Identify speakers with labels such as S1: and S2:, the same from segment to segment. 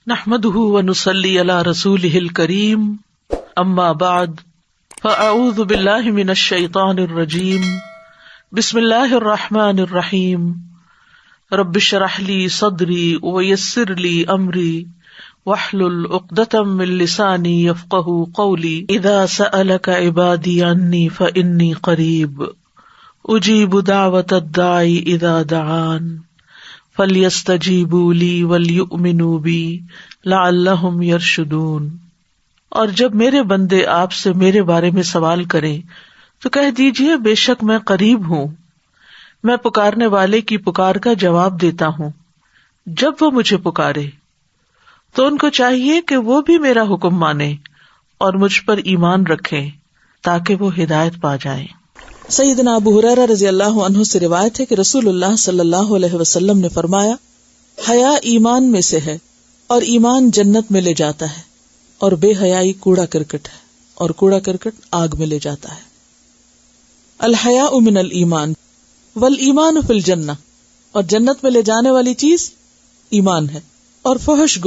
S1: نحمده ونصلي على رسوله الكريم اما بعد فاعوذ بالله من الشيطان الرجيم بسم الله الرحمن الرحيم رب اشرح لي صدري ويسر لي امري واحلل عقدة من لساني يفقهوا قولي اذا سألك عبادي عني فاني قريب اجيب دعوة الداعي اذا دعان فَلْيَسْتَجِيبُوا لِي وَلْيُؤْمِنُوا بِي لَعَلَّهُمْ يَرْشُدُونَ۔ اور جب میرے بندے آپ سے میرے بارے میں سوال کریں تو کہہ دیجئے بے شک میں قریب ہوں، میں پکارنے والے کی پکار کا جواب دیتا ہوں۔ جب وہ مجھے پکارے تو ان کو چاہیے کہ وہ بھی میرا حکم مانیں اور مجھ پر ایمان رکھیں تاکہ وہ ہدایت پا جائیں۔
S2: سیدنا ابو ہریرہ رضی اللہ عنہ سے روایت ہے کہ رسول اللہ صلی اللہ علیہ وسلم نے فرمایا، حیا ایمان میں سے ہے اور ایمان جنت میں لے جاتا ہے، اور بے حیائی کوڑا کرکٹ ہے اور کوڑا کرکٹ آگ میں لے جاتا ہے۔ الحیاء من الایمان والایمان فی الجنہ، اور جنت میں لے جانے والی چیز ایمان ہے۔ اور فحش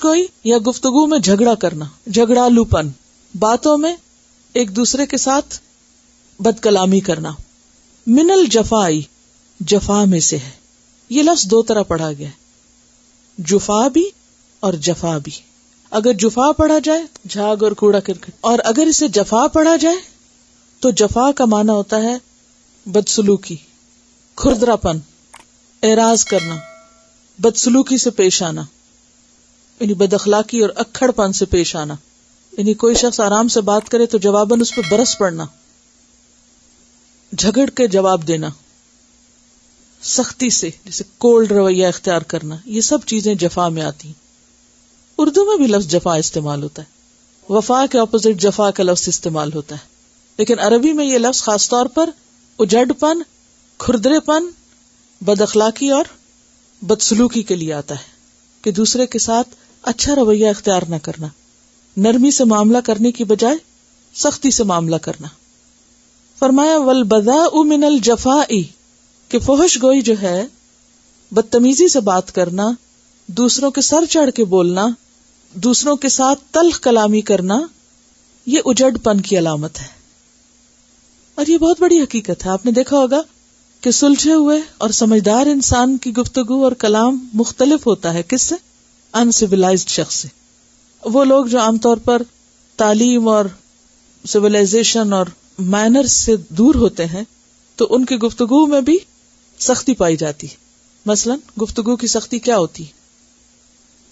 S2: گوئی یا گفتگو میں جھگڑا کرنا، جھگڑالو پن، باتوں میں ایک دوسرے کے ساتھ بد کلامی کرنا۔ من الجفائی، جفا میں سے ہے۔ یہ لفظ دو طرح پڑھا گیا ہے، جفا بھی اور جفا بھی۔ اگر جفا پڑھا جائے جھاگ اور کوڑا کرکٹ، اور اگر اسے جفا پڑھا جائے تو جفا کا معنی ہوتا ہے بدسلوکی، کھردرا پن، اعراض کرنا، بدسلوکی سے پیش آنا، یعنی بد اخلاقی اور اکھڑ پن سے پیش آنا۔ یعنی کوئی شخص آرام سے بات کرے تو جواباً اس پہ برس پڑنا، جھگڑ کے جواب دینا، سختی سے جیسے کولڈ رویہ اختیار کرنا، یہ سب چیزیں جفا میں آتی ہیں۔ اردو میں بھی لفظ جفا استعمال ہوتا ہے، وفا کے اپوزٹ جفا کا لفظ استعمال ہوتا ہے، لیکن عربی میں یہ لفظ خاص طور پر اجڑ پن، کھردرے پن، بد اخلاقی اور بدسلوکی کے لیے آتا ہے، کہ دوسرے کے ساتھ اچھا رویہ اختیار نہ کرنا، نرمی سے معاملہ کرنے کی بجائے سختی سے معاملہ کرنا۔ فرمایا والبذاء من الجفاء، کہ فحش گوئی جو ہے، بدتمیزی سے بات کرنا، دوسروں کے سر چڑھ کے بولنا، دوسروں کے ساتھ تلخ کلامی کرنا، یہ اجڑ پن کی علامت ہے۔ اور یہ بہت بڑی حقیقت ہے۔ آپ نے دیکھا ہوگا کہ سلجھے ہوئے اور سمجھدار انسان کی گفتگو اور کلام مختلف ہوتا ہے کس سے؟ انسیولائزڈ شخص سے۔ وہ لوگ جو عام طور پر تعلیم اور سویلائزیشن اور مینرز سے دور ہوتے ہیں تو ان کی گفتگو میں بھی سختی پائی جاتی ہے۔ مثلا گفتگو کی سختی کیا ہوتی،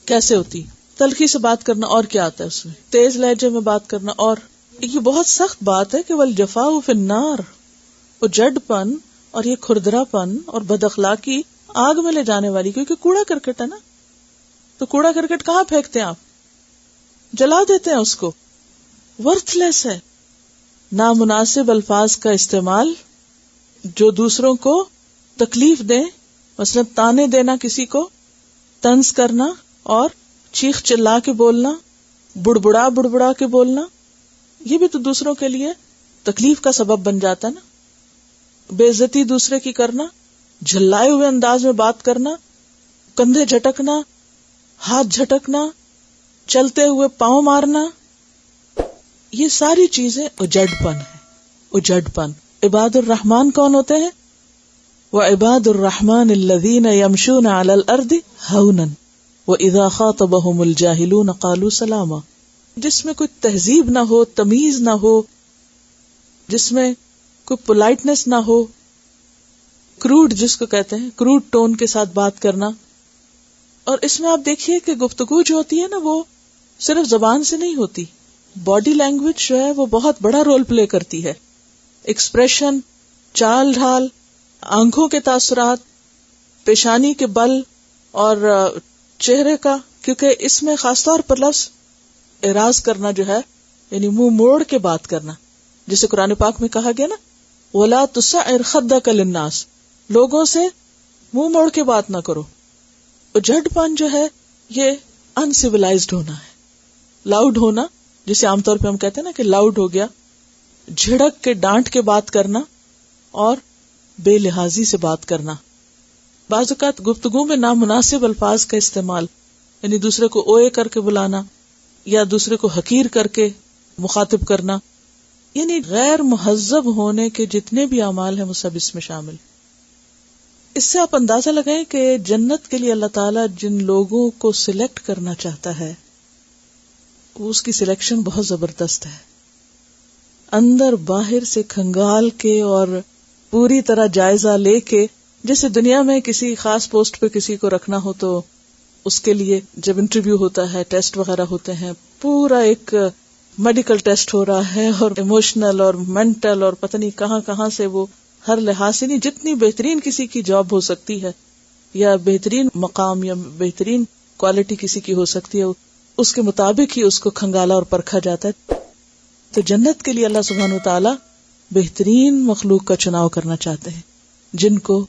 S2: کیسے ہوتی؟ تلخی سے بات کرنا، اور کیا آتا ہے اس میں؟ تیز لہجے میں بات کرنا، اور یہ بہت سخت بات ہے کہ والجفاء فی النار، اجڑ پن اور یہ کھردرا پن اور بد اخلاقی آگ میں لے جانے والی، کیونکہ کوڑا کرکٹ ہے نا، تو کوڑا کرکٹ کہاں پھینکتے ہیں آپ؟ جلا دیتے ہیں اس کو، ورتھ لیس ہے۔ نامناسب الفاظ کا استعمال جو دوسروں کو تکلیف دے، مثلا تانے دینا، کسی کو طنز کرنا اور چیخ چلا کے بولنا، بڑبڑا کے بولنا، یہ بھی تو دوسروں کے لیے تکلیف کا سبب بن جاتا ہے نا۔ بے عزتی دوسرے کی کرنا، جھلائے ہوئے انداز میں بات کرنا، کندھے جھٹکنا، ہاتھ جھٹکنا، چلتے ہوئے پاؤں مارنا، یہ ساری چیزیں اجڑ پن ہے، اجڑ پن۔ عباد الرحمن کون ہوتے ہیں؟ وعباد الرحمن الذین یمشون علی الارض ہونا واذا خاطبهم الجاہلون قالوا سلاما۔ جس میں کوئی تہذیب نہ ہو، تمیز نہ ہو، جس میں کوئی پولائٹنس نہ ہو، کروڈ جس کو کہتے ہیں، کروڈ ٹون کے ساتھ بات کرنا۔ اور اس میں آپ دیکھیے کہ گفتگو جو ہوتی ہے نا، وہ صرف زبان سے نہیں ہوتی، باڈی لینگویج جو ہے وہ بہت بڑا رول پلے کرتی ہے۔ ایکسپریشن، چال ڈھال، آنکھوں کے تاثرات، پیشانی کے بل اور چہرے کا، کیونکہ اس میں خاص طور پر لفظ اعراض کرنا جو ہے، یعنی منہ موڑ کے بات کرنا، جسے قرآن پاک میں کہا گیا نا وَلَا تُسَعِّرْ خَدَّكَ لِلنَّاسِ، لوگوں سے منہ موڑ کے بات نہ کرو۔ اجڑ پن جو ہے یہ انسیولائزڈ ہونا ہے، لاؤڈ ہونا، جسے عام طور پہ ہم کہتے ہیں نا کہ لاؤڈ ہو گیا، جھڑک کے ڈانٹ کے بات کرنا اور بے لحاظی سے بات کرنا۔ بعض اوقات گفتگو میں نامناسب الفاظ کا استعمال یعنی دوسرے کو اوے کر کے بلانا یا دوسرے کو حقیر کر کے مخاطب کرنا، یعنی غیر مہذب ہونے کے جتنے بھی اعمال ہیں وہ سب اس میں شامل۔ اس سے آپ اندازہ لگائیں کہ جنت کے لیے اللہ تعالیٰ جن لوگوں کو سلیکٹ کرنا چاہتا ہے وہ اس کی سلیکشن بہت زبردست ہے، اندر باہر سے کھنگال کے اور پوری طرح جائزہ لے کے، جیسے دنیا میں کسی خاص پوسٹ پہ کسی کو رکھنا ہو تو اس کے لیے جب انٹرویو ہوتا ہے، ٹیسٹ وغیرہ ہوتے ہیں، پورا ایک میڈیکل ٹیسٹ ہو رہا ہے اور ایموشنل اور مینٹل اور پتہ نہیں کہاں کہاں سے وہ ہر لحاظ سے، نہیں جتنی بہترین کسی کی جاب ہو سکتی ہے یا بہترین مقام یا بہترین کوالٹی کسی کی ہو سکتی ہے، اس کے مطابق ہی اس کو کھنگالا اور پرکھا جاتا ہے۔ تو جنت کے لیے اللہ سبحانہ وتعالی بہترین مخلوق کا چناؤ کرنا چاہتے ہیں جن کو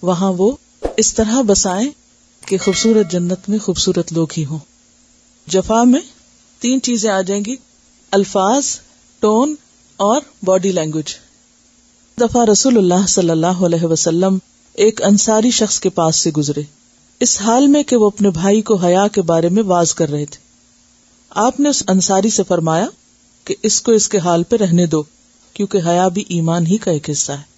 S2: وہاں وہ اس طرح بسائیں کہ خوبصورت جنت میں خوبصورت لوگ ہی ہوں۔ جفا میں 3 چیزیں آ جائیں گی، الفاظ، ٹون اور باڈی لینگویج۔ دفعہ رسول اللہ صلی اللہ علیہ وسلم ایک انصاری شخص کے پاس سے گزرے، اس حال میں کہ وہ اپنے بھائی کو حیا کے بارے میں واز کر رہے تھے۔ آپ نے اس انصاری سے فرمایا کہ اس کو اس کے حال پہ رہنے دو، کیونکہ حیا بھی ایمان ہی کا ایک حصہ ہے۔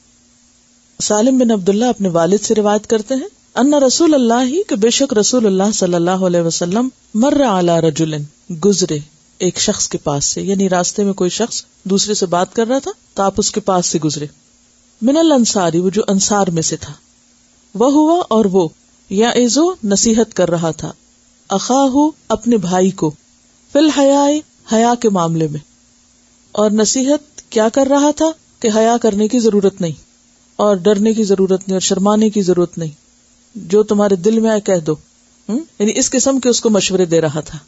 S2: سالم بن عبداللہ اپنے والد سے روایت کرتے ہیں، ان رسول اللہ، کہ بے شک رسول اللہ صلی اللہ علیہ وسلم مر علی رجل، گزرے ایک شخص کے پاس سے، یعنی راستے میں کوئی شخص دوسرے سے بات کر رہا تھا تو آپ اس کے پاس سے گزرے، من الانصاری، وہ جو انصار میں سے تھا، وہ ہوا، اور وہ یعظ، نصیحت کر رہا تھا، اخاہ، اپنے بھائی کو، فی الحیاء، حیا کے معاملے میں، اور نصیحت کیا کر رہا تھا کہ حیا کرنے کی ضرورت نہیں اور ڈرنے کی ضرورت نہیں اور شرمانے کی ضرورت نہیں، جو تمہارے دل میں آئے کہہ دو، یعنی اس قسم کے اس کو مشورے دے رہا تھا۔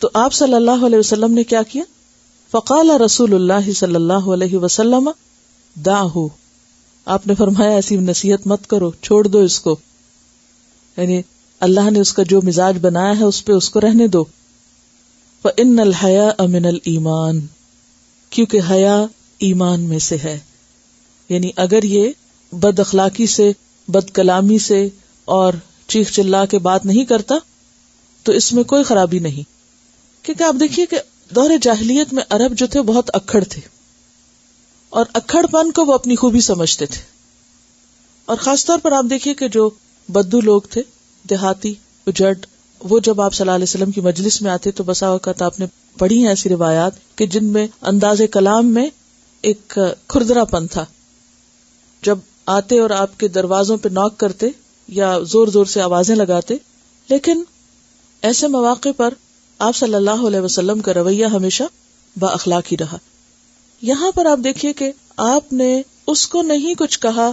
S2: تو آپ صلی اللہ علیہ وسلم نے کیا کیا؟ فقال رسول اللہ صلی اللہ علیہ وسلم دعہ، آپ نے فرمایا ایسی نصیحت مت کرو، چھوڑ دو اس کو، یعنی اللہ نے اس کا جو مزاج بنایا ہے اس پہ اس کو رہنے دو۔ فإن الحیاء من الایمان، کیونکہ حیا ایمان میں سے ہے، یعنی اگر یہ بد اخلاقی سے، بد کلامی سے اور چیخ چلا کے بات نہیں کرتا تو اس میں کوئی خرابی نہیں، کیونکہ آپ دیکھیے کہ دور جاہلیت میں عرب جو تھے بہت اکھڑ تھے اور اکھڑ پن کو وہ اپنی خوبی سمجھتے تھے، اور خاص طور پر آپ دیکھیے کہ جو بدو لوگ تھے، دیہاتی اجڑ، وہ جب آپ صلی اللہ علیہ وسلم کی مجلس میں آتے تو بسا اوقات آپ نے پڑھی ہیں ایسی روایات کہ جن میں انداز کلام میں ایک کھردرا پن تھا، جب آتے اور آپ کے دروازوں پہ نوک کرتے یا زور زور سے آوازیں لگاتے، لیکن ایسے مواقع پر آپ صلی اللہ علیہ وسلم کا رویہ ہمیشہ با اخلاق ہی رہا۔ یہاں پر آپ دیکھیے کہ آپ نے اس کو نہیں کچھ کہا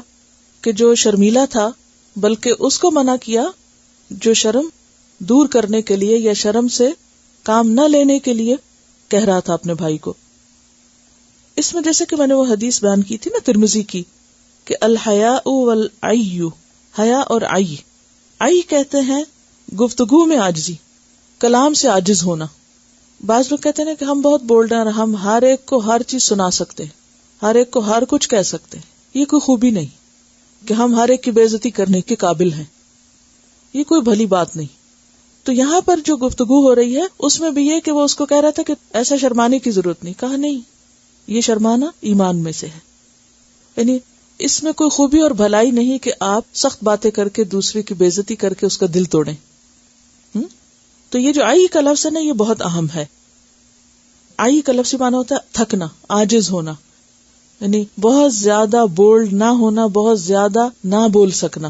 S2: کہ جو شرمیلا تھا، بلکہ اس کو منع کیا جو شرم دور کرنے کے لیے یا شرم سے کام نہ لینے کے لیے کہہ رہا تھا اپنے بھائی کو۔ اس میں جیسے کہ میں نے وہ حدیث بیان کی تھی نا ترمذی کی، کہ الحیاء والعی، حیا اور عی کہتے ہیں گفتگو میں عاجزی، کلام سے عاجز ہونا۔ بعض لوگ کہتے ہیں کہ ہم بہت بولڈ ہیں، ہم ہر ایک کو ہر چیز سنا سکتے ہیں، ہر ایک کو ہر کچھ کہہ سکتے ہیں۔ یہ کوئی خوبی نہیں کہ ہم ہر ایک کی بے عزتی کرنے کے قابل ہیں، یہ کوئی بھلی بات نہیں۔ تو یہاں پر جو گفتگو ہو رہی ہے اس میں بھی یہ کہ وہ اس کو کہہ رہا تھا کہ ایسا شرمانے کی ضرورت نہیں، کہا نہیں، یہ شرمانا ایمان میں سے ہے، یعنی اس میں کوئی خوبی اور بھلائی نہیں کہ آپ سخت باتیں کر کے دوسرے کی بے عزتی کر کے اس کا دل توڑیں۔ تو یہ جو آئی کا لفظ ہے نا، یہ بہت اہم ہے۔ آئی کا لفظ معنی ہوتا ہے تھکنا، عاجز ہونا، یعنی بہت زیادہ بولڈ نہ ہونا، بہت زیادہ نہ بول سکنا،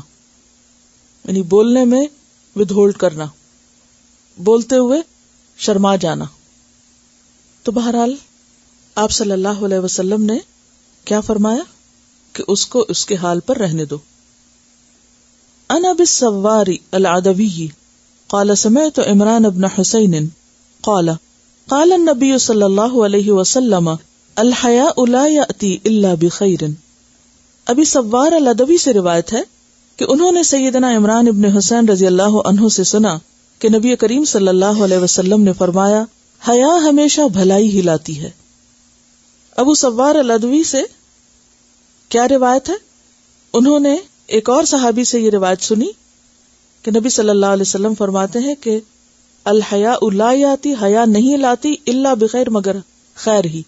S2: یعنی بولنے میں ود ہولڈ کرنا، بولتے ہوئے شرما جانا۔ تو بہرحال آپ صلی اللہ علیہ وسلم نے کیا فرمایا کہ اس کو اس کے حال پر رہنے دو۔ عن ابی السوار العدوی قال سمعت عمران بن حسین قال قال النبی صلی اللہ علیہ وسلم الحیاء لا یأتی الا بخیر۔ ابی سوار العدوی سے روایت ہے کہ انہوں نے سیدنا عمران بن حسین رضی اللہ عنہ سے سنا کہ نبی کریم صلی اللہ علیہ وسلم نے فرمایا، حیا ہمیشہ بھلائی ہی لاتی ہے۔ ابو سوار العدوی سے کیا روایت ہے؟ انہوں نے ایک اور صحابی سے یہ روایت سنی کہ نبی صلی اللہ علیہ وسلم فرماتے ہیں کہ الحیاء لا یاتی، حیا نہیں لاتی الا بخیر، مگر خیر ہی،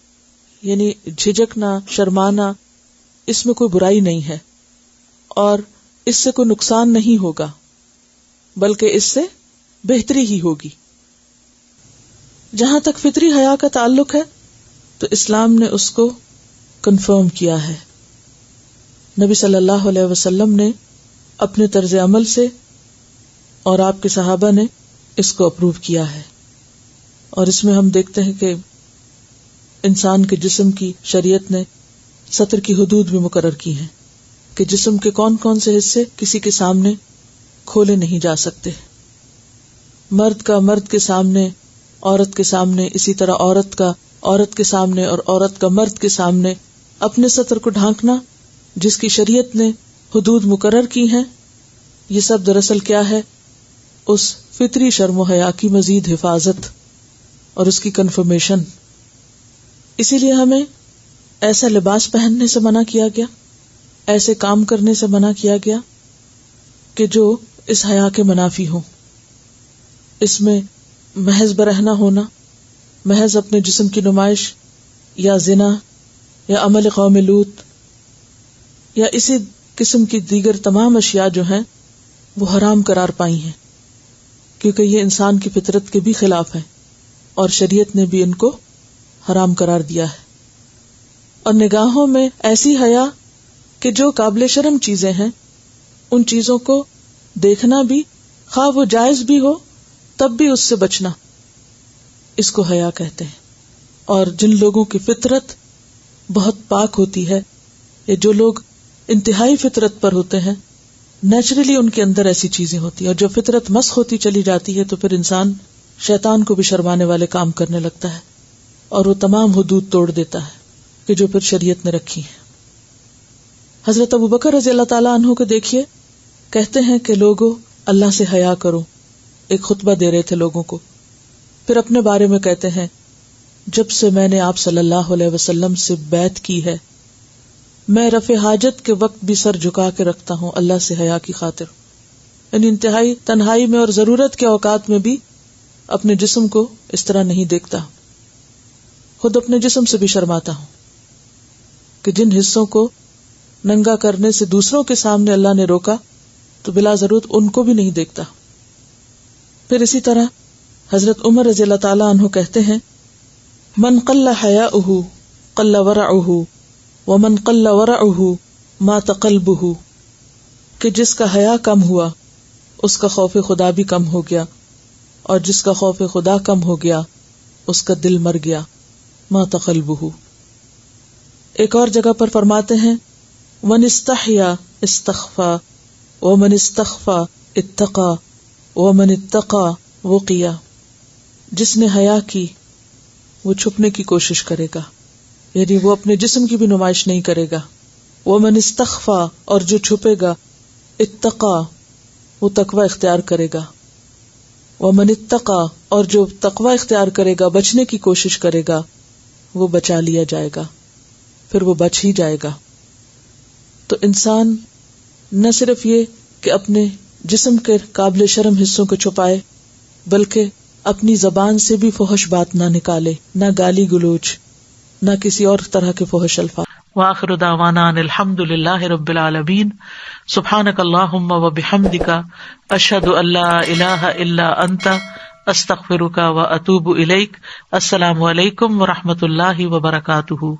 S2: یعنی جھجکنا، شرمانا، اس میں کوئی برائی نہیں ہے اور اس سے کوئی نقصان نہیں ہوگا، بلکہ اس سے بہتری ہی ہوگی۔ جہاں تک فطری حیا کا تعلق ہے تو اسلام نے اس کو کنفرم کیا ہے۔ نبی صلی اللہ علیہ وسلم نے اپنے طرز عمل سے اور آپ کے صحابہ نے اس کو اپروو کیا ہے، اور اس میں ہم دیکھتے ہیں کہ انسان کے جسم کی شریعت نے ستر کی حدود بھی مقرر کی ہیں کہ جسم کے کون کون سے حصے کسی کے سامنے کھولے نہیں جا سکتے۔ مرد کا مرد کے سامنے، عورت کے سامنے، اسی طرح عورت کا عورت کے سامنے اور عورت کا مرد کے سامنے اپنے ستر کو ڈھانکنا جس کی شریعت نے حدود مقرر کی ہیں، یہ سب دراصل کیا ہے؟ اس فطری شرم و حیا کی مزید حفاظت اور اس کی کنفرمیشن۔ اسی لیے ہمیں ایسا لباس پہننے سے منع کیا گیا، ایسے کام کرنے سے منع کیا گیا کہ جو اس حیا کے منافی ہوں۔ اس میں محض برہنہ ہونا، محض اپنے جسم کی نمائش، یا زنا، یا عمل قوم لوط، یا اسی قسم کی دیگر تمام اشیاء جو ہیں وہ حرام قرار پائی ہیں، کیونکہ یہ انسان کی فطرت کے بھی خلاف ہے اور شریعت نے بھی ان کو حرام قرار دیا ہے۔ اور نگاہوں میں ایسی حیا کہ جو قابل شرم چیزیں ہیں ان چیزوں کو دیکھنا بھی، خواہ وہ جائز بھی ہو تب بھی اس سے بچنا، اس کو حیا کہتے ہیں۔ اور جن لوگوں کی فطرت بہت پاک ہوتی ہے، یا جو لوگ انتہائی فطرت پر ہوتے ہیں، نیچرلی ان کے اندر ایسی چیزیں ہوتی ہیں، اور جب فطرت مسخ ہوتی چلی جاتی ہے تو پھر انسان شیطان کو بھی شرمانے والے کام کرنے لگتا ہے اور وہ تمام حدود توڑ دیتا ہے کہ جو پھر شریعت نے رکھی ہے۔ حضرت ابوبکر رضی اللہ تعالیٰ عنہ کو دیکھیے، کہتے ہیں کہ لوگوں اللہ سے حیا کرو، ایک خطبہ دے رہے تھے لوگوں کو، پھر اپنے بارے میں کہتے ہیں جب سے میں نے آپ صلی اللہ علیہ وسلم سے بیعت کی ہے میں رفع حاجت کے وقت بھی سر جھکا کے رکھتا ہوں اللہ سے حیا کی خاطر، یعنی انتہائی تنہائی میں اور ضرورت کے اوقات میں بھی اپنے جسم کو اس طرح نہیں دیکھتا، خود اپنے جسم سے بھی شرماتا ہوں کہ جن حصوں کو ننگا کرنے سے دوسروں کے سامنے اللہ نے روکا تو بلا ضرورت ان کو بھی نہیں دیکھتا۔ پھر اسی طرح حضرت عمر رضی اللہ تعالیٰ عنہ کہتے ہیں من قل حیاؤہ قل ورعہ ومن قل ورعہ مات قلبہ، کہ جس کا حیا کم ہوا اس کا خوف خدا بھی کم ہو گیا، اور جس کا خوف خدا کم ہو گیا اس کا دل مر گیا، مات قلبہ۔ ایک اور جگہ پر فرماتے ہیں من استحیا استخفا ومن استخفا اتقا ومن اتقا وقیا، جس نے حیا کی وہ چھپنے کی کوشش کرے گا، یعنی وہ اپنے جسم کی بھی نمائش نہیں کرے گا۔ ومن استخفا، اور جو چھپے گا، اتقا، وہ تقوی اختیار کرے گا۔ ومن اتقا، اور جو تقوی اختیار کرے گا، بچنے کی کوشش کرے گا، وہ بچا لیا جائے گا، پھر وہ بچ ہی جائے گا۔ تو انسان نہ صرف یہ کہ اپنے جسم کے قابل شرم حصوں کو چھپائے، بلکہ اپنی زبان سے بھی فحش بات نہ نکالے، نہ گالی گلوچ، نہ کسی اور طرح کے فحش الفاظ۔
S1: وآخر دعوانا ان الحمد للہ رب العالمین، سبحانک اللہم وبحمدک، اشہد ان لا الہ الا انت، استغفرک واتوب الیک۔ السلام علیکم ورحمۃ اللہ وبرکاتہ۔